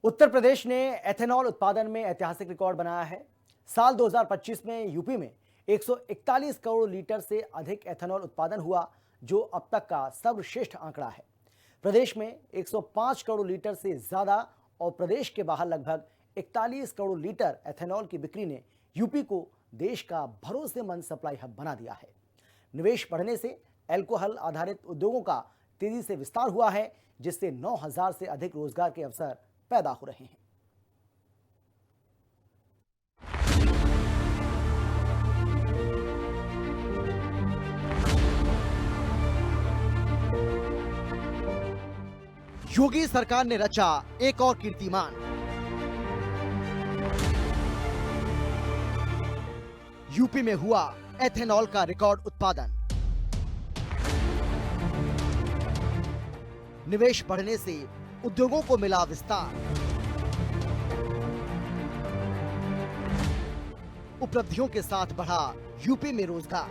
उत्तर प्रदेश ने एथेनॉल उत्पादन में ऐतिहासिक रिकॉर्ड बनाया है। साल 2025 में यूपी में 141 करोड़ लीटर से अधिक एथेनॉल उत्पादन हुआ, जो अब तक का सर्वश्रेष्ठ आंकड़ा है। प्रदेश में 105 करोड़ लीटर से ज्यादा और प्रदेश के बाहर लगभग 41 करोड़ लीटर एथेनॉल की बिक्री ने यूपी को देश का भरोसेमंद सप्लाई हब बना दिया है। निवेश बढ़ने से अल्कोहल आधारित उद्योगों का तेजी से विस्तार हुआ है, जिससे 9,000 से अधिक रोजगार के अवसर पैदा हो रहे हैं। योगी सरकार ने रचा एक और कीर्तिमान। यूपी में हुआ एथेनॉल का रिकॉर्ड उत्पादन। निवेश बढ़ने से उद्योगों को मिला विस्तार। उपलब्धियों के साथ बढ़ा यूपी में रोजगार।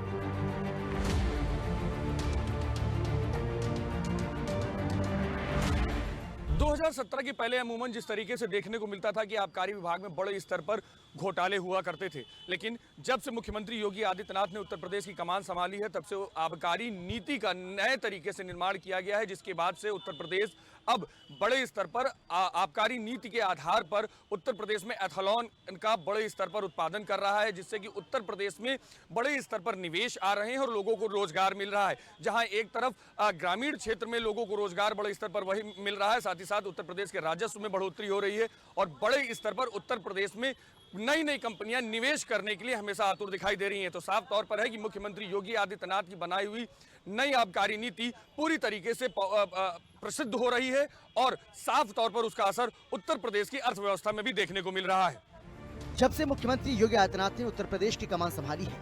दो 2017 के पहले अमूमन जिस तरीके से देखने को मिलता था कि आबकारी विभाग में बड़े स्तर पर घोटाले हुआ करते थे, लेकिन जब से मुख्यमंत्री योगी आदित्यनाथ ने उत्तर प्रदेश की कमान संभाली है, तब से आबकारी नीति का नए तरीके से निर्माण किया गया है, जिसके बाद से उत्तर प्रदेश अब बड़े स्तर पर आबकारी नीति के आधार पर उत्तर प्रदेश में एथेनॉल का बड़े स्तर पर उत्पादन कर रहा है, जिससे कि उत्तर प्रदेश में बड़े स्तर पर निवेश आ रहे हैं और लोगों को रोजगार मिल रहा है। जहां एक तरफ ग्रामीण क्षेत्र में लोगों को रोजगार बड़े स्तर पर वही मिल रहा है, साथ ही साथ उत्तर प्रदेश के राजस्व में बढ़ोतरी हो रही है और बड़े स्तर पर उत्तर प्रदेश में नई नई कंपनियां निवेश करने के लिए हमेशा आतुर दिखाई दे रही हैं। तो साफ तौर पर है कि मुख्यमंत्री योगी आदित्यनाथ की बनाई हुई नई आबकारी नीति पूरी तरीके से प्रसिद्ध हो रही है और साफ तौर पर उसका असर उत्तर प्रदेश की अर्थव्यवस्था में भी देखने को मिल रहा है। जब से मुख्यमंत्री योगी आदित्यनाथ ने उत्तर प्रदेश की कमान संभाली है,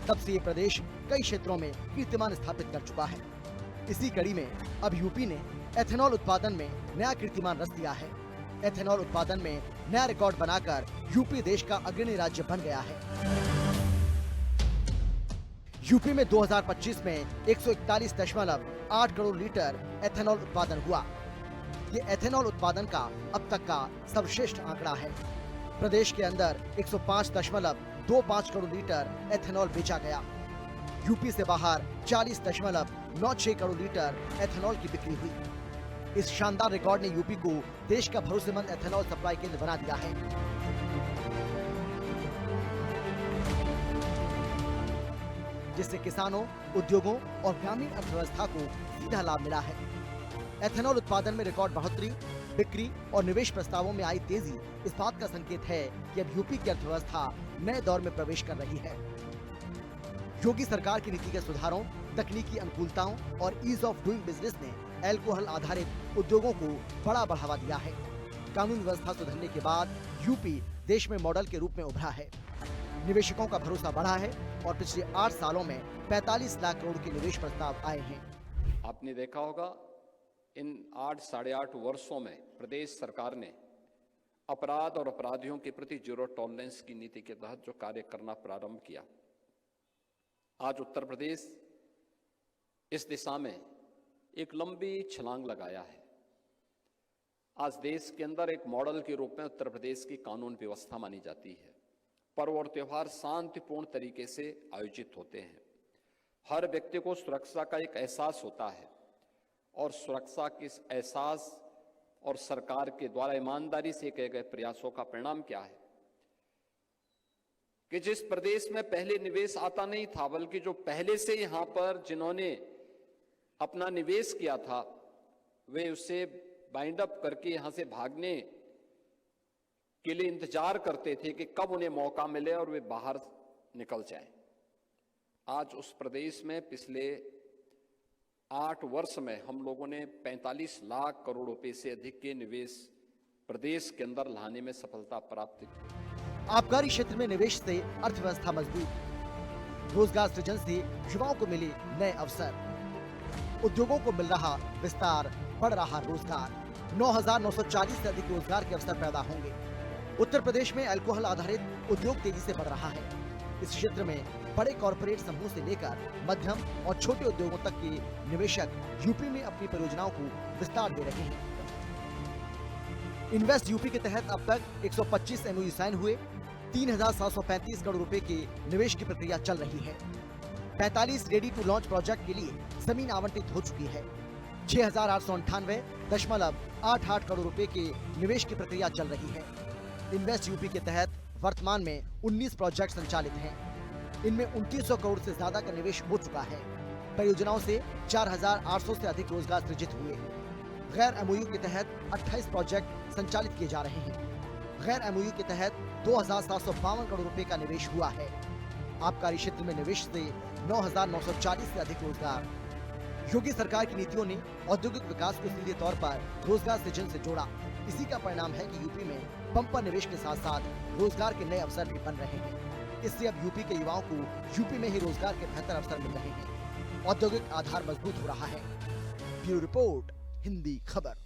तब से ये प्रदेश कई क्षेत्रों में कीर्तिमान स्थापित कर चुका है। इसी कड़ी में अब यूपी ने एथेनॉल उत्पादन में नया कीर्तिमान रच दिया है। एथेनॉल उत्पादन में नया रिकॉर्ड बनाकर यूपी देश का अग्रणी राज्य बन गया है। यूपी में 2025 में 141.8 करोड़ लीटर एथेनॉल उत्पादन हुआ। ये एथेनॉल उत्पादन का अब तक का सर्वश्रेष्ठ आंकड़ा है। प्रदेश के अंदर 105.25 करोड़ लीटर एथेनॉल बेचा गया। यूपी से बाहर 40.96 करोड़ लीटर एथेनॉल की बिक्री हुई। इस शानदार रिकॉर्ड ने यूपी को देश का भरोसेमंद एथेनॉल सप्लाई केंद्र बना दिया है। जिससे किसानों, उद्योगों और ग्रामीण अर्थव्यवस्था को सीधा लाभ मिला है। एथेनॉल उत्पादन में रिकॉर्ड बढ़ोतरी, बिक्री और निवेश प्रस्तावों में आई तेजी इस बात का संकेत है कि अब यूपी की अर्थव्यवस्था नए दौर में प्रवेश कर रही है। योगी सरकार की नीतिगत सुधारों, तकनीकी अनुकूलताओं और ईज ऑफ डूइंग बिजनेस ने अल्कोहल आधारित उद्योगों को बड़ा बढ़ावा दिया है। कानून व्यवस्था सुधरने के बाद यूपी देश में मॉडल के रूप में उभरा है। निवेशकों का भरोसा बढ़ा है और पिछले 8 सालों में 45 लाख करोड़ के निवेश प्रस्ताव आए हैं। आपने देखा होगा इन 8 साढ़े 8 वर्षों में प्रदेश सरकार ने अपराध और अपराधियों के प्रति जीरो टॉलरेंस की नीति के तहत जो कार्य करना प्रारंभ किया, आज उत्तर प्रदेश इस दिशा में एक लंबी छलांग लगाया है। आज देश के अंदर एक मॉडल के रूप में उत्तर प्रदेश की कानून व्यवस्था मानी जाती है। पर्व और त्योहार शांतिपूर्ण तरीके से आयोजित होते हैं। हर व्यक्ति को सुरक्षा का एक एहसास होता है और सुरक्षा के इस एहसास और सरकार के द्वारा ईमानदारी से किए गए प्रयासों का परिणाम क्या है कि जिस प्रदेश में पहले निवेश आता नहीं था, बल्कि जो पहले से यहां पर जिन्होंने अपना निवेश किया था, वे उससे बाइंड अप करके यहां से भागने के लिए इंतजार करते थे कि कब उन्हें मौका मिले और वे बाहर निकल जाएं। आज उस प्रदेश में पिछले 8 वर्ष में हम लोगों ने 45 लाख करोड़ रुपए से अधिक के निवेश प्रदेश के अंदर लाने में सफलता प्राप्त की। आबकारी क्षेत्र में निवेश से अर्थव्यवस्था मजबूत, रोजगार सृजन से युवाओं को मिले नए अवसर, उद्योगों को मिल रहा विस्तार, बढ़ रहा रोजगार। 9,940 से अधिक रोजगार के अवसर पैदा होंगे। उत्तर प्रदेश में अल्कोहल आधारित उद्योग तेजी से बढ़ रहा है। इस क्षेत्र में बड़े कॉरपोरेट समूह से लेकर मध्यम और छोटे उद्योगों तक के निवेशक यूपी में अपनी परियोजनाओं को विस्तार दे रहे हैं। इन्वेस्ट यूपी के तहत अब तक 125 MOU साइन हुए, 3,735 करोड़ रुपए के निवेश की प्रक्रिया चल रही है। 45 रेडी टू लॉन्च प्रोजेक्ट के लिए जमीन आवंटित हो चुकी है। 6,898.88 करोड़ रुपए के निवेश की प्रक्रिया चल रही है। इन्वेस्ट यूपी के तहत वर्तमान में 19 प्रोजेक्ट संचालित हैं। इनमें 2900 करोड़ से ज्यादा का निवेश हो चुका है। परियोजनाओं से 4,800 से अधिक रोजगार सृजित हुए। गैर MOU के तहत 28 प्रोजेक्ट संचालित किए जा रहे हैं। गैर MOU के तहत 2,752 करोड़ रुपए का निवेश हुआ है। आबकारी क्षेत्र में निवेश से 9,940 से अधिक रोजगार। योगी सरकार की नीतियों ने औद्योगिक विकास को सीधे तौर पर रोजगार सृजन से जोड़ा। इसी का परिणाम है कि यूपी में बम्पर निवेश के साथ साथ रोजगार के नए अवसर भी बन रहे हैं। इससे अब यूपी के युवाओं को यूपी में ही रोजगार के बेहतर अवसर मिल रहे हैं। औद्योगिक आधार मजबूत हो रहा है। ब्यूरो रिपोर्ट, हिंदी खबर।